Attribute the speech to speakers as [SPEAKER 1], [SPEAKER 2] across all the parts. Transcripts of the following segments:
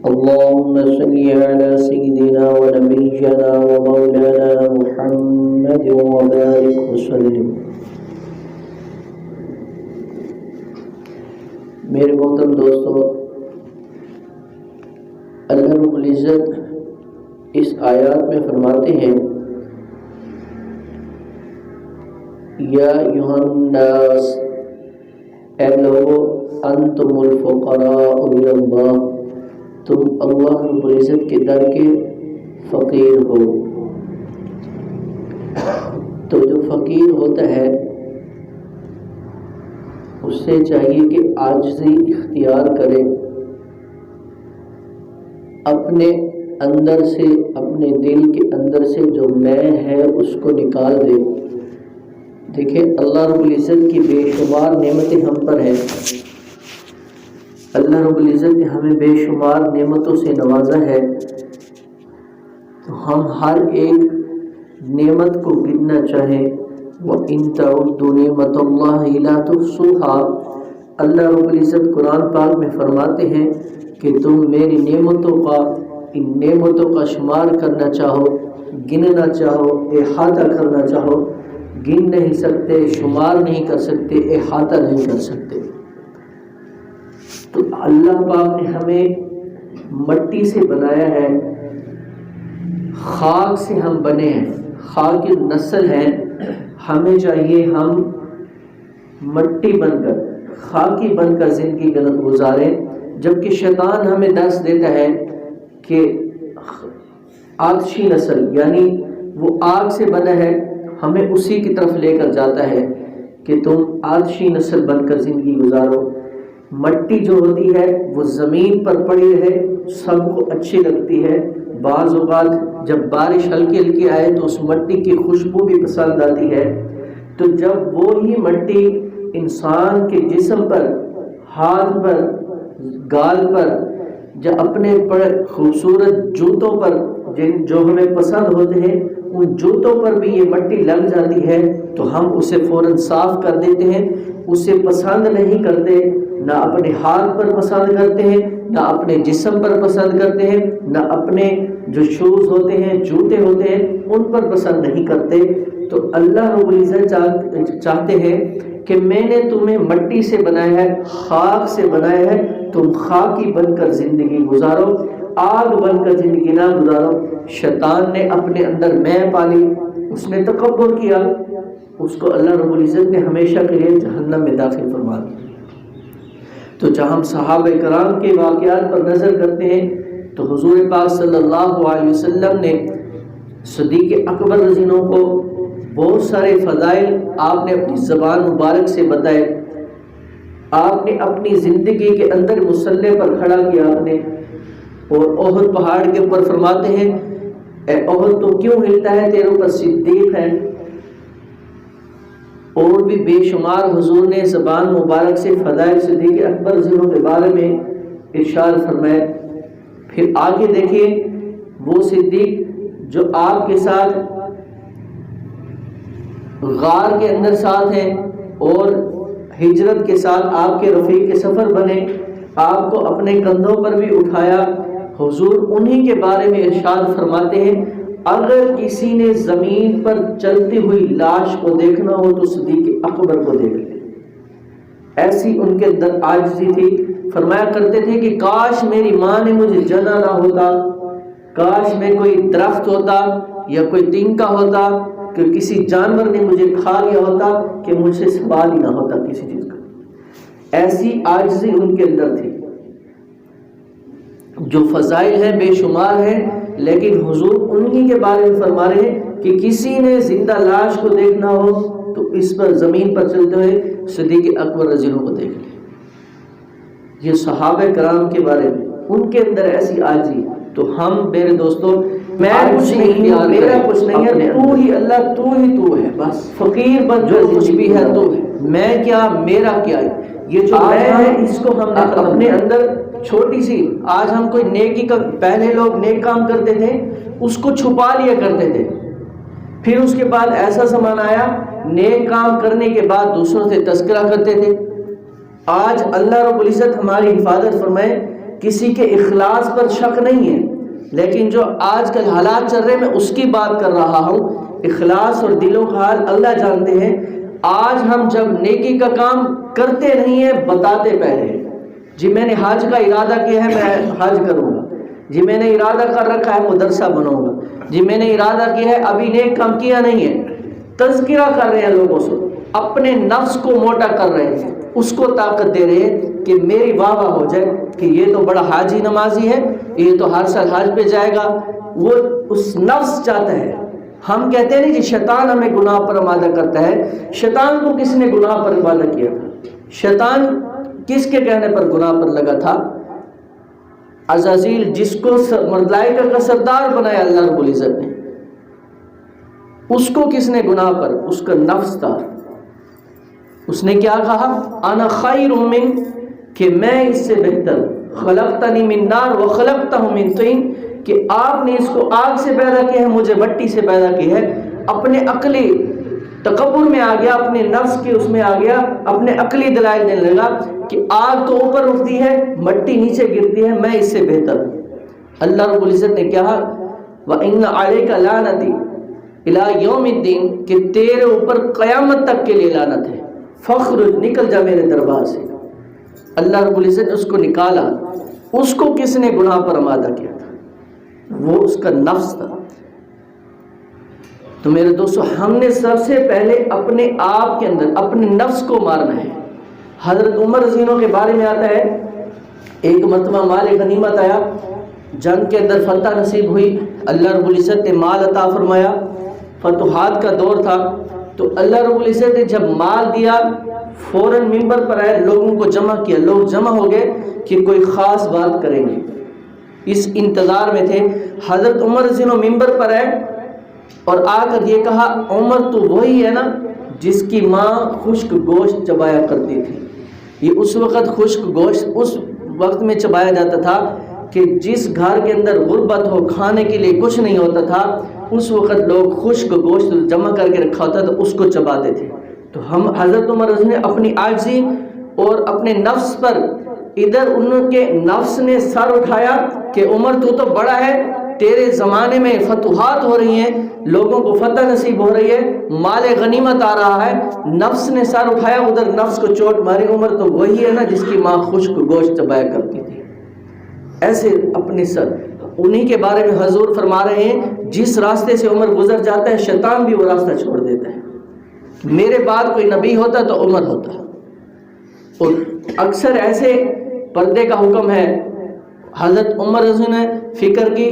[SPEAKER 1] اللهم صل على سيدنا ونبينا ومولانا محمد وبارك وسلم۔ میرے محترم دوستو، اللہ رب العزت اس آیات میں فرماتے ہیں یا ایھا الناس، اے لوگو، انتم الفقراء الی اللہ، تم اللہ رب العزت کے در کے فقیر ہو۔ تو جو فقیر ہوتا ہے اس سے چاہیے کہ عاجزی اختیار کرے، اپنے اندر سے، اپنے دل کے اندر سے جو میں ہے اس کو نکال دے۔ دیکھیں، اللہ رب العزت کی بے شمار نعمتیں ہم پر ہیں۔ اللہ رب العزت نے ہمیں بے شمار نعمتوں سے نوازا ہے، تو ہم ہر ایک نعمت کو گننا چاہیں۔ وَإِن تَعُدُّوا نِعْمَتَ اللَّهِ لَا تُحْصُوهَا، اللہ رب العزت قرآن پاک میں فرماتے ہیں کہ تم میری نعمتوں کا، ان نعمتوں کا شمار کرنا چاہو، گننا چاہو، احاطہ کرنا چاہو، گن نہیں سکتے، شمار نہیں کر سکتے، احاطہ نہیں کر سکتے۔ تو اللہ پاک نے ہمیں مٹی سے بنایا ہے، خاک سے ہم بنے ہیں، خاک کی نسل ہے۔ ہمیں چاہیے ہم مٹی بن کر، خاکی بن کر زندگی گزاریں، جبکہ شیطان ہمیں درس دیتا ہے کہ آتشی نسل، یعنی وہ آگ سے بنا ہے، ہمیں اسی کی طرف لے کر جاتا ہے کہ تم آتشی نسل بن کر زندگی گزارو۔ مٹی جو ہوتی ہے وہ زمین پر پڑی رہے، سب کو اچھی لگتی ہے، بعض اوقات جب بارش ہلکی ہلکی آئے تو اس مٹی کی خوشبو بھی پسند آتی ہے۔ تو جب وہی مٹی انسان کے جسم پر، ہاتھ پر، گال پر، یا اپنے خوبصورت جوتوں پر جو ہمیں پسند ہوتے ہیں، ان جوتوں پر بھی یہ مٹی لگ جاتی ہے تو ہم اسے فوراً صاف کر دیتے ہیں، اسے پسند نہیں کرتے، نہ اپنے ہاتھ پر پسند کرتے ہیں، نہ اپنے جسم پر پسند کرتے ہیں، نہ اپنے جو شوز ہوتے ہیں، جوتے ہوتے ہیں، ان پر پسند نہیں کرتے۔ تو اللہ رب العزت چاہتے ہیں کہ میں نے تمہیں مٹی سے بنایا ہے، خاک سے بنایا ہے، تم خاکی بن کر زندگی گزارو، آگ بن کر زندگی نہ گزارو۔ شیطان نے اپنے اندر میں پالی، اس نے تکبر کیا، اس کو اللہ رب العزت نے ہمیشہ کے لیے جہنم میں داخل فرما دیا۔ تو جہاں ہم صحابہ کرام کے واقعات پر نظر کرتے ہیں تو حضور پاک صلی اللہ علیہ وسلم نے صدیق اکبر رضی اللہ عنہ کو بہت سارے فضائل آپ نے اپنی زبان مبارک سے بتائے۔ آپ نے اپنی زندگی کے اندر مسلح پر کھڑا کیا آپ نے، اور احد پہاڑ کے اوپر فرماتے ہیں اے احد تو کیوں ہلتا ہے، تیرے اوپر صدیق ہے۔ اور بھی بے شمار حضور نے زبان مبارک سے فضائل صدیق اکبر رضی اللہ عنہ کے بارے میں ارشاد فرمایا۔ پھر آگے دیکھیے، وہ صدیق جو آپ کے ساتھ غار کے اندر ساتھ ہیں اور ہجرت کے ساتھ آپ کے رفیق سفر بنے، آپ کو اپنے کندھوں پر بھی اٹھایا، حضور انہی کے بارے میں ارشاد فرماتے ہیں اگر کسی نے زمین پر چلتی ہوئی لاش کو دیکھنا ہو تو صدیق اکبر کو دیکھ لے۔ ایسی ان کے اندر عاجزی تھی، فرمایا کرتے تھے کہ کاش میری ماں نے مجھے جنا نہ ہوتا، کاش میں کوئی درخت ہوتا یا کوئی تنکا ہوتا کہ کسی جانور نے مجھے کھا لیا ہوتا کہ مجھ سے سوال ہی نہ ہوتا کسی چیز کا۔ ایسی عاجزی ان کے اندر تھی۔ جو فضائل ہیں بے شمار ہیں، لیکن حضور انہی کے بارے میں فرما رہے ہیں کہ کسی نے زندہ لاش کو دیکھنا ہو تو اس پر زمین پر چلتے ہوئے صدیق اکبر رضی اللہ عنہ کو دیکھ لیں۔ یہ صحابہ کرام کے بارے میں، ان کے اندر ایسی عاجزی۔ تو ہم میرے دوستوں، میں کچھ نہیں ہوں، میرا کچھ نہیں ہے، تو ہی اللہ، تو ہی تو ہے، بس فقیر بن جو کچھ بھی ہے تو ہے، میں کیا، میرا کیا ہے، یہ جو میں ہے اس کو ہم نے اپنے اندر چھوٹی سی، آج ہم کوئی نیکی کا، پہلے لوگ نیک کام کرتے تھے اس کو چھپا لیا کرتے تھے، پھر اس کے بعد ایسا زمانہ آیا نیک کام کرنے کے بعد دوسروں سے تذکرہ کرتے تھے۔ آج اللہ رب العزت ہماری حفاظت فرمائے کسی کے اخلاص پر شک نہیں ہے، لیکن جو آج کل حالات چل رہے ہیں میں اس کی بات کر رہا ہوں۔ اخلاص اور دلوں کا حال اللہ جانتے ہیں۔ آج ہم جب نیکی کا کام کرتے نہیں ہیں، بتاتے پہلے جی میں نے حج کا ارادہ کیا ہے، میں حج کروں گا، جی میں نے ارادہ کر رکھا ہے مدرسہ بناؤں گا، جی میں نے ارادہ کیا ہے، ابھی نیک کام کیا نہیں ہے۔ تذکرہ کر رہے ہیں لوگوں سے، اپنے نفس کو موٹا کر رہے ہیں، اس کو طاقت دے رہے ہیں کہ میری واہ واہ ہو جائے کہ یہ تو بڑا حاجی نمازی ہے، یہ تو ہر سال حج پہ جائے گا۔ وہ اس نفس چاہتا ہے۔ ہم کہتے ہیں نہیں جی شیطان ہمیں گناہ پر آمادہ کرتا ہے۔ شیطان کو کس نے گناہ پر آمادہ کیا تھا؟ شیطان کس کے کہنے پر گناہ پر لگا تھا؟ عزازیل، جس کو ملائکہ کا سردار بنایا اللہ رب العزت نے، اس کو کس نے گناہ پر؟ اس کا نفس تھا۔ اس نے کیا کہا؟ انا خیر من، کہ میں اس سے بہتر، خلقتنی من نار وخلقتہ من طین، کہ آپ نے اس کو آگ سے پیدا کیا ہے، مجھے مٹی سے پیدا کی ہے۔ اپنے عقلی تکبر میں آ گیا، اپنے نفس کے اس میں آ گیا، اپنے عقلی دلائل دینے لگا کہ آگ تو اوپر اٹھتی ہے، مٹی نیچے گرتی ہے، میں اس سے بہتر ہوں۔ اللہ رب العزت نے کہا وَإِنَّ عَلَيْكَ لَعْنَتِي إِلَىٰ يَوْمِ الدِّينِ، کہ تیرے اوپر قیامت تک کے لیے لعنت ہے، فخرج، نکل جا میرے دربار سے۔ اللہ رب العزت نے اس کو نکالا۔ اس کو کس نے گناہ پر آمادہ کیا تھا؟ وہ اس کا نفس تھا۔ تو میرے دوستو، ہم نے سب سے پہلے اپنے آپ کے اندر اپنے نفس کو مارنا ہے۔ حضرت عمر رضی اللہ عنہ کے بارے میں آتا ہے، ایک مرتبہ مال غنیمت آیا، جنگ کے اندر فتح نصیب ہوئی، اللہ رب العزت نے مال عطا فرمایا، فتوحات کا دور تھا، تو اللہ رب العزت نے جب مال دیا فوراً ممبر پر آئے، لوگوں کو جمع کیا، لوگ جمع ہو گئے کہ کوئی خاص بات کریں گے، اس انتظار میں تھے۔ حضرت عمر رضی اللہ عنہ ممبر پر آئے اور آ کر یہ کہا، عمر تو وہی ہے نا جس کی ماں خشک گوشت چبایا کرتی تھی۔ یہ اس وقت خشک گوشت اس وقت میں چبایا جاتا تھا کہ جس گھر کے اندر غربت ہو، کھانے کے لیے کچھ نہیں ہوتا تھا، اس وقت لوگ خشک گوشت جمع کر کے رکھا ہوتا تو اس کو چباتے تھے۔ تو ہم حضرت عمر رضی نے اپنی عاجزی اور اپنے نفس پر، ادھر ان کے نفس نے سر اٹھایا کہ عمر تو بڑا ہے، تیرے زمانے میں فتوحات ہو رہی ہیں، لوگوں کو فتح نصیب ہو رہی ہے، مال غنیمت آ رہا ہے، نفس نے سر اٹھایا، ادھر نفس کو چوٹ ماری، عمر تو وہی ہے نا جس کی ماں خشک گوشت چبایا کرتی تھی۔ ایسے اپنے سر، انہی کے بارے میں حضور فرما رہے ہیں، جس راستے سے عمر گزر جاتا ہے شیطان بھی وہ راستہ چھوڑ دیتا ہے۔ میرے بعد کوئی نبی ہوتا تو عمر ہوتا، اور اکثر ایسے پردے کا حکم ہے۔ حضرت عمر رضی نے فکر کی،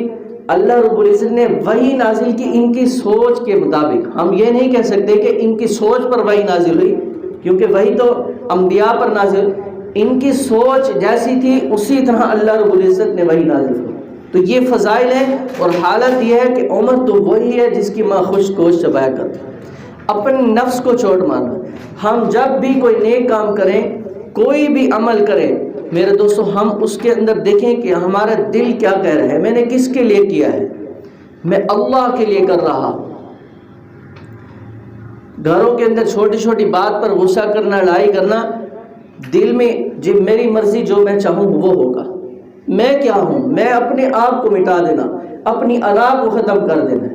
[SPEAKER 1] اللہ رب العزت نے وحی نازل کی ان کی سوچ کے مطابق۔ ہم یہ نہیں کہہ سکتے کہ ان کی سوچ پر وحی نازل ہوئی، کیونکہ وحی تو انبیاء پر نازل، ان کی سوچ جیسی تھی اسی طرح اللہ رب العزت نے وحی نازل کی۔ تو یہ فضائل ہے، اور حالت یہ ہے کہ عمر تو وہی ہے جس کی ماں خشک گوشت چبایا کرتی۔ اپنے نفس کو چوٹ مارنا۔ ہم جب بھی کوئی نیک کام کریں، کوئی بھی عمل کریں، میرے دوستو، ہم اس کے اندر دیکھیں کہ ہمارا دل کیا کہہ رہا ہے، میں نے کس کے لیے کیا ہے؟ میں اللہ کے لیے کر رہا ہوں۔ گھروں کے اندر چھوٹی چھوٹی بات پر غصہ کرنا، لڑائی کرنا، دل میں جی میری مرضی جو میں چاہوں وہ ہوگا، میں کیا ہوں، میں اپنے آپ کو مٹا دینا، اپنی انا کو ختم کر دینا۔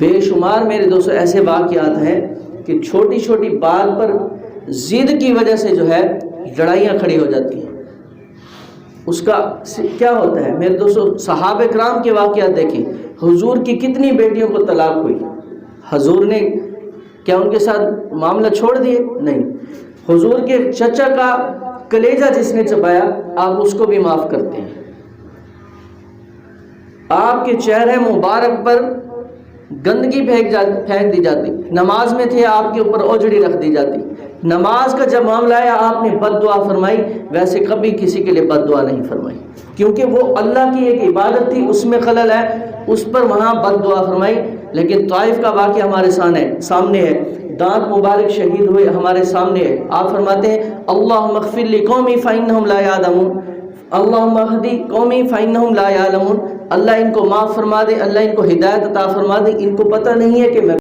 [SPEAKER 1] بے شمار میرے دوستو ایسے واقعات ہیں کہ چھوٹی چھوٹی بات پر ضد کی وجہ سے جو ہے لڑائیاں کھڑی ہو جاتی ہیں۔ اس کا کیا ہوتا ہے میرے دوستو؟ صحابہ کرام کے واقعات دیکھیں، حضور کی کتنی بیٹیوں کو طلاق ہوئی، حضور نے کیا ان کے ساتھ معاملہ چھوڑ دیے؟ نہیں۔ حضور کے چچا کا کلیجہ جس نے چبایا، آپ اس کو بھی معاف کرتے ہیں۔ آپ کے چہرے مبارک پر گندگی پھینک دی جاتی، نماز میں تھے آپ کے اوپر اوجڑی رکھ دی جاتی، نماز کا جب معاملہ آیا آپ نے بد دعا فرمائی، ویسے کبھی کسی کے لیے بد دعا نہیں فرمائی، کیونکہ وہ اللہ کی ایک عبادت تھی، اس میں خلل ہے، اس پر وہاں بد دعا فرمائی۔ لیکن طائف کا واقعہ ہمارے سامنے ہے، دانت مبارک شہید ہوئے ہمارے سامنے ہے۔ آپ فرماتے ہیں اللہم اغفر لقومی فإنہم لا یعلمون، اللہم اہدی قومی فإنہم لا یعلمون، اللہ ان کو معاف فرما دے، اللہ ان کو ہدایت عطا فرما دے، ان کو پتہ نہیں ہے کہ میں